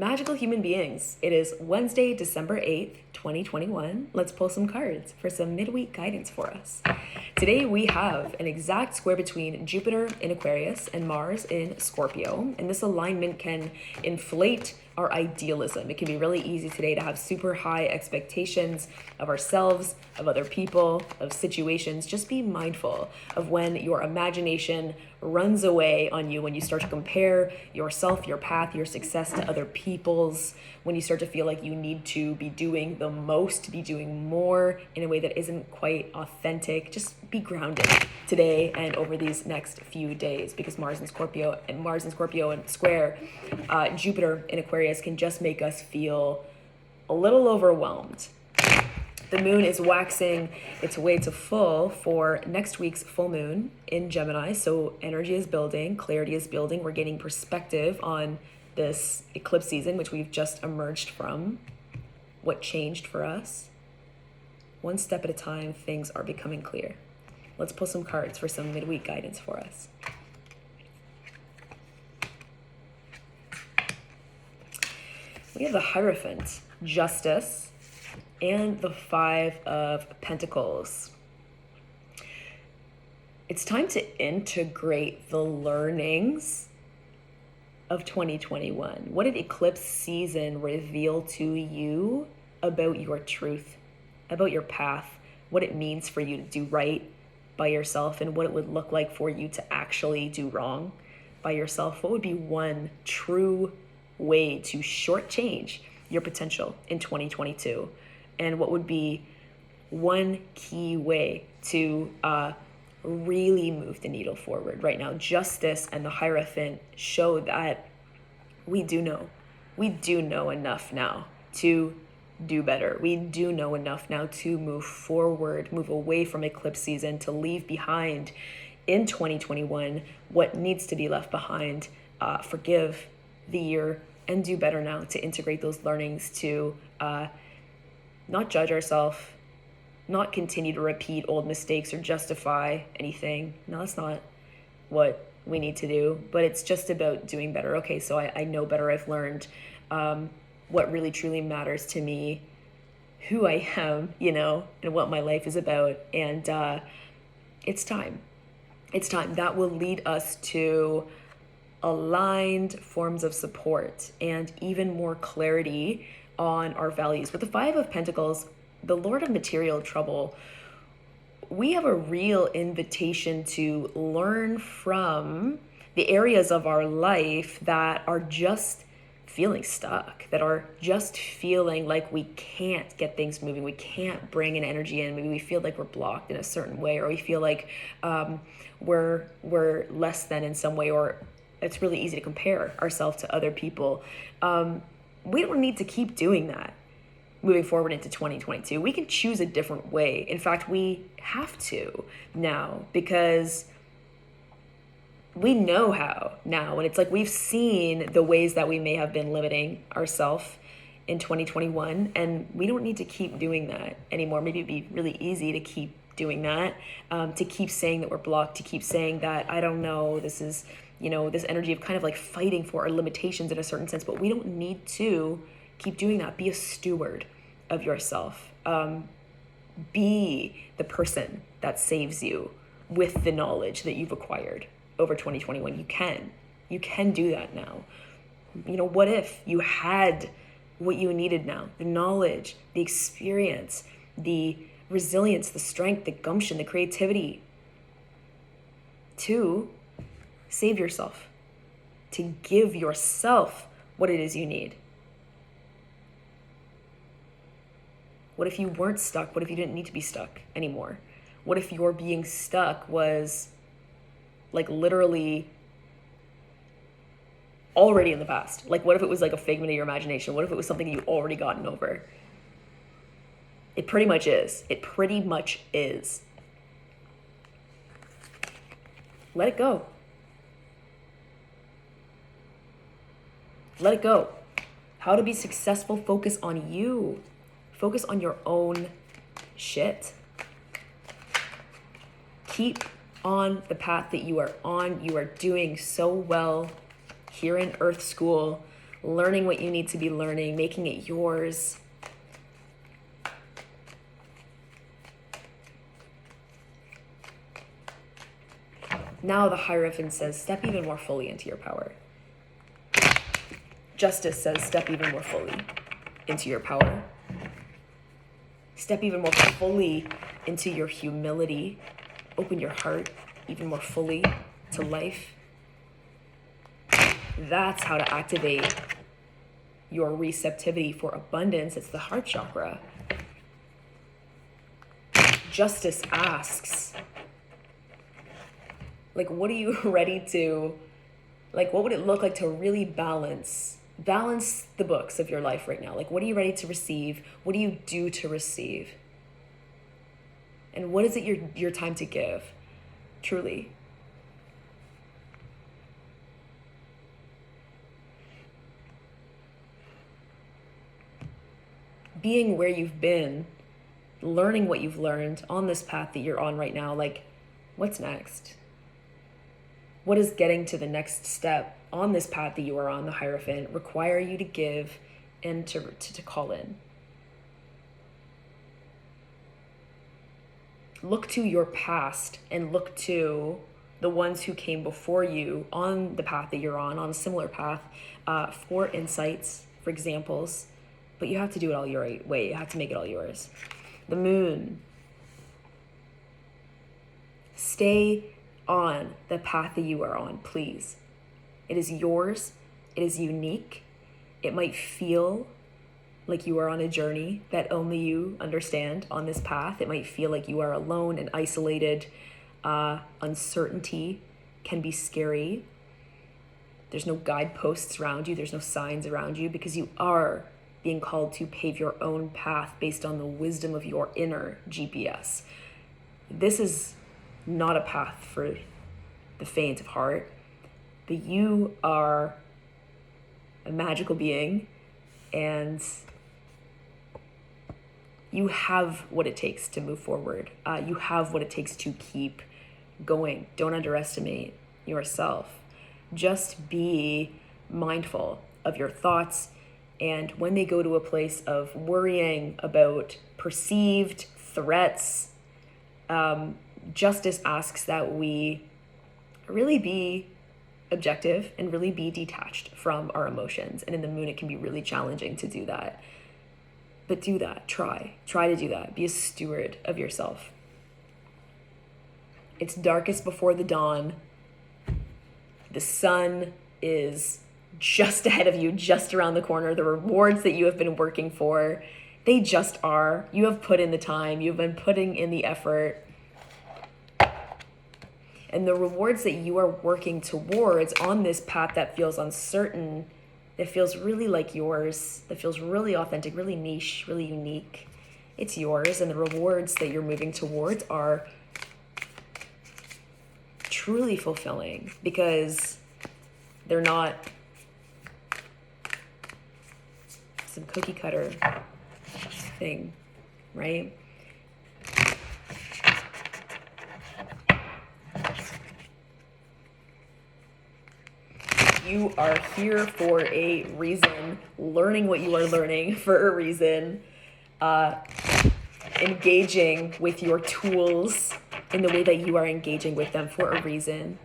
Magical human beings, it is Wednesday, December 8th, 2021. Let's pull some cards for some midweek guidance for us. Today we have an exact square between Jupiter in Aquarius and Mars in Scorpio, and this alignment can inflate our idealism. It can be really easy today to have super high expectations of ourselves, of other people, of situations. Just be mindful of when your imagination runs away on you, when you start to compare yourself, your path, your success to other people's, when you start to feel like you need to be doing the most, to be doing more in a way that isn't quite authentic. Just be grounded today and over these next few days, because Mars in Scorpio and square Jupiter in Aquarius can just make us feel a little overwhelmed. The moon is waxing its way to full for next week's full moon in Gemini. So energy is building, clarity is building. We're gaining perspective on this eclipse season, which we've just emerged from. What changed for us? One step at a time, things are becoming clear. Let's pull some cards for some midweek guidance for us. We have the Hierophant, Justice, and the Five of Pentacles. It's time to integrate the learnings of 2021. What did eclipse season reveal to you about your truth, about your path, what it means for you to do right by yourself, and what it would look like for you to actually do wrong by yourself? What would be one true way to shortchange your potential in 2022? And what would be one key way to really move the needle forward right now? Justice and the Hierophant show that we do know enough now to do better. We do know enough now to move forward, move away from eclipse season, to leave behind in 2021 what needs to be left behind, forgive the year, and do better now to integrate those learnings, to not judge ourselves, not continue to repeat old mistakes or justify anything. No, that's not what we need to do, but it's just about doing better. Okay, so I know better. I've learned what really truly matters to me, who I am, and what my life is about. And it's time. It's time. That will lead us to aligned forms of support and even more clarity on our values. With the Five of Pentacles, the Lord of Material Trouble, we have a real invitation to learn from the areas of our life that are just feeling stuck, that are just feeling like we can't get things moving, we can't bring an energy in. Maybe we feel like we're blocked in a certain way, or we feel like we're less than in some way, or it's really easy to compare ourselves to other people. We don't need to keep doing that moving forward into 2022. We can choose a different way. In fact, we have to now, because we know how now. And it's like we've seen the ways that we may have been limiting ourselves in 2021, and we don't need to keep doing that anymore. Maybe it'd be really easy to keep doing that, to keep saying that we're blocked, to keep saying that, I don't know, this is, this energy of kind of like fighting for our limitations in a certain sense. But we don't need to keep doing that. Be a steward of yourself. Be the person that saves you with the knowledge that you've acquired over 2021. You can do that now. What if you had what you needed now? The knowledge, the experience, the resilience, the strength, the gumption, the creativity to save yourself, to give yourself what it is you need. What if you weren't stuck? What if you didn't need to be stuck anymore? What if your being stuck was like literally already in the past? Like, what if it was like a figment of your imagination? What if it was something you've already gotten over? It pretty much is. It pretty much is. Let it go. Let it go. How to be successful, focus on you. Focus on your own shit. Keep on the path that you are on. You are doing so well here in Earth School. learning what you need to be learning, making it yours. Now the Hierophant says, step even more fully into your power. Justice says, step even more fully into your power. Step even more fully into your humility. Open your heart even more fully to life. That's how to activate your receptivity for abundance. It's the heart chakra. Justice asks, like, what are you ready to, like, what would it look like to really balance the books of your life right now? Like, what are you ready to receive? What do you do to receive? And what is it your time to give? Truly. Being where you've been, learning what you've learned on this path that you're on right now, like, what's next? What is getting to the next step on this path that you are on, the Hierophant, require you to give and to call in? Look to your past and look to the ones who came before you on the path that you're on a similar path, for insights, for examples, but you have to do it all your way. You have to make it all yours. The Moon. Stay on the path that you are on, please. It is yours. It is unique. It might feel like you are on a journey that only you understand on this path. It might feel like you are alone and isolated. Uncertainty can be scary. There's no guideposts around you. There's no signs around you, because you are being called to pave your own path based on the wisdom of your inner GPS. This is not a path for the faint of heart, but you are a magical being, and you have what it takes to move forward. You have what it takes to keep going. Don't underestimate yourself. Just be mindful of your thoughts, and when they go to a place of worrying about perceived threats, Justice asks that we really be objective and really be detached from our emotions. And in the Moon, it can be really challenging to do that. But do that. Try to do that. Be a steward of yourself. It's darkest before the dawn. The sun is just ahead of you, just around the corner. The rewards that you have been working for, they just are. You have put in the time. You've been putting in the effort. And the rewards that you are working towards on this path that feels uncertain, that feels really like yours, that feels really authentic, really niche, really unique, it's yours. And the rewards that you're moving towards are truly fulfilling, because they're not some cookie cutter thing, right? You are here for a reason, learning what you are learning for a reason, engaging with your tools in the way that you are engaging with them for a reason.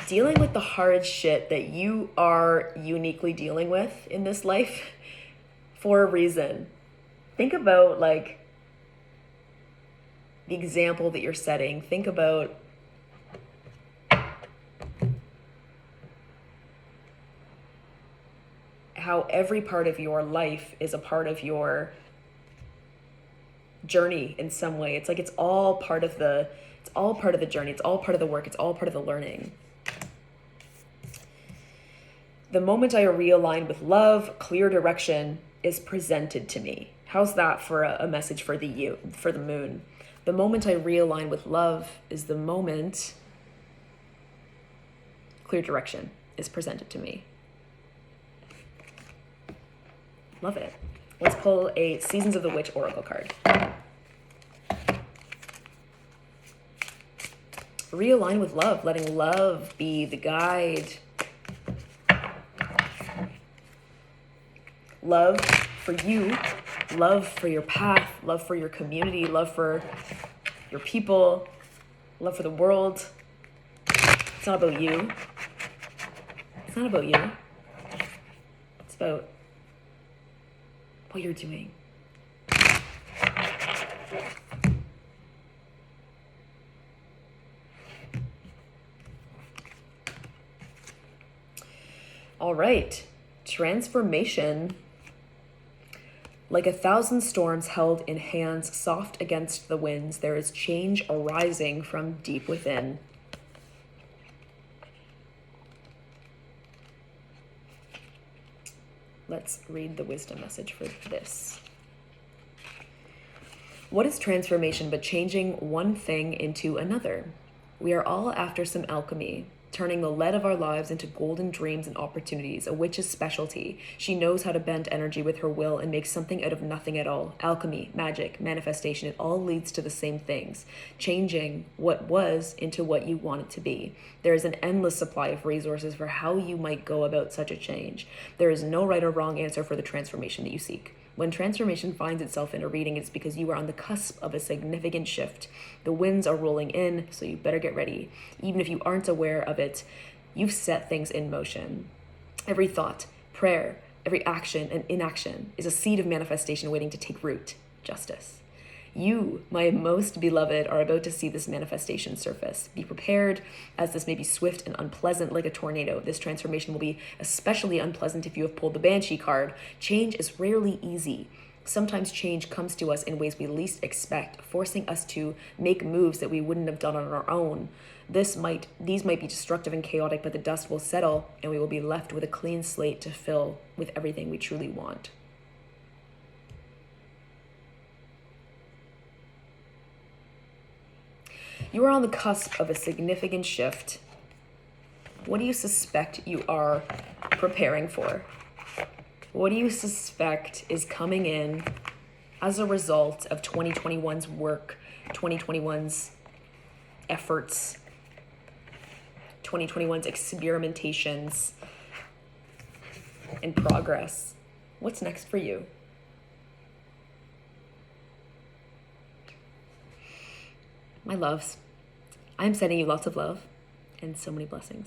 Dealing with the hard shit that you are uniquely dealing with in this life for a reason. Think about, like, the example that you're setting. Think about how every part of your life is a part of your journey in some way. It's like it's all part of the journey. It's all part of the work. It's all part of the learning. The moment I realign with love, clear direction is presented to me. How's that for a message for the Moon? The moment I realign with love is the moment clear direction is presented to me. Love it. Let's pull a Seasons of the Witch Oracle card. realign with love, letting love be the guide. Love for you, love for your path, love for your community, love for your people, love for the world. It's not about you. It's not about you. It's about what you're doing. All right, transformation. Like 1,000 storms held in hands soft against the winds, there is change arising from deep within. Let's read the wisdom message for this. What is transformation but changing one thing into another? We are all after some alchemy, turning the lead of our lives into golden dreams and opportunities, a witch's specialty. She knows how to bend energy with her will and make something out of nothing at all. Alchemy, magic, manifestation, it all leads to the same things, changing what was into what you want it to be. There is an endless supply of resources for how you might go about such a change. There is no right or wrong answer for the transformation that you seek. When transformation finds itself in a reading, it's because you are on the cusp of a significant shift. The winds are rolling in, so you better get ready. Even if you aren't aware of it, you've set things in motion. Every thought, prayer, every action and inaction is a seed of manifestation waiting to take root. Justice. You, my most beloved, are about to see this manifestation surface. Be prepared, as this may be swift and unpleasant like a tornado. This transformation will be especially unpleasant if you have pulled the Banshee card. Change is rarely easy. Sometimes change comes to us in ways we least expect, forcing us to make moves that we wouldn't have done on our own. These might be destructive and chaotic, but the dust will settle and we will be left with a clean slate to fill with everything we truly want. You are on the cusp of a significant shift. What do you suspect you are preparing for? What do you suspect is coming in as a result of 2021's work, 2021's efforts, 2021's experimentations and progress? What's next for you? My loves, I'm sending you lots of love and so many blessings.